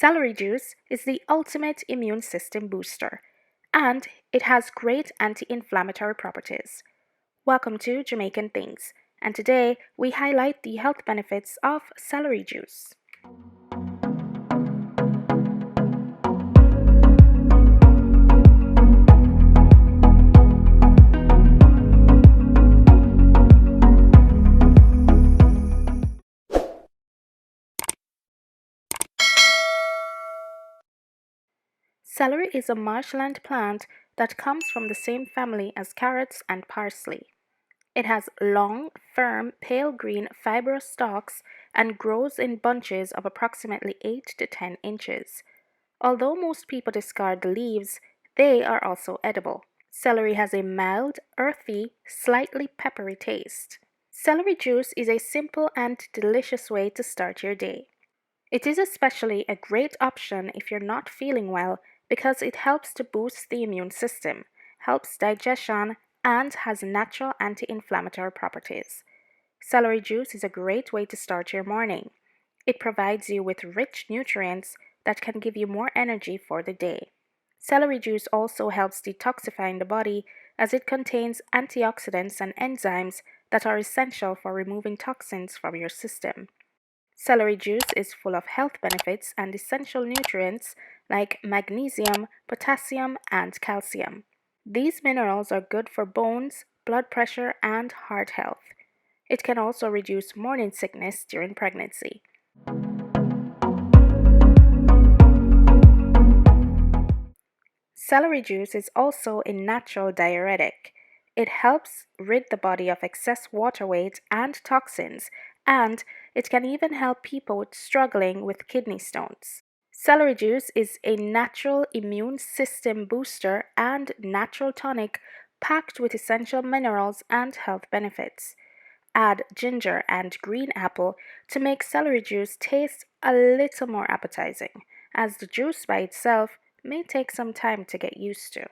Celery juice is the ultimate immune system booster, and it has great anti-inflammatory properties. Welcome to Jamaican Things, and today we highlight the health benefits of celery juice. Celery is a marshland plant that comes from the same family as carrots and parsley. It has long, firm, pale green, fibrous stalks and grows in bunches of approximately 8 to 10 inches. Although most people discard the leaves, they are also edible. Celery has a mild, earthy, slightly peppery taste. Celery juice is a simple and delicious way to start your day. It is especially a great option if you're not feeling well because it helps to boost the immune system, helps digestion, and has natural anti-inflammatory properties. Celery juice is a great way to start your morning. It provides you with rich nutrients that can give you more energy for the day. Celery juice also helps detoxifying the body as it contains antioxidants and enzymes that are essential for removing toxins from your system. Celery juice is full of health benefits and essential nutrients like magnesium, potassium, and calcium. These minerals are good for bones, blood pressure, and heart health. It can also reduce morning sickness during pregnancy. Celery juice is also a natural diuretic. It helps rid the body of excess water weight and toxins, and it can even help people struggling with kidney stones. Celery juice is a natural immune system booster and natural tonic packed with essential minerals and health benefits. Add ginger and green apple to make celery juice taste a little more appetizing, as the juice by itself may take some time to get used to.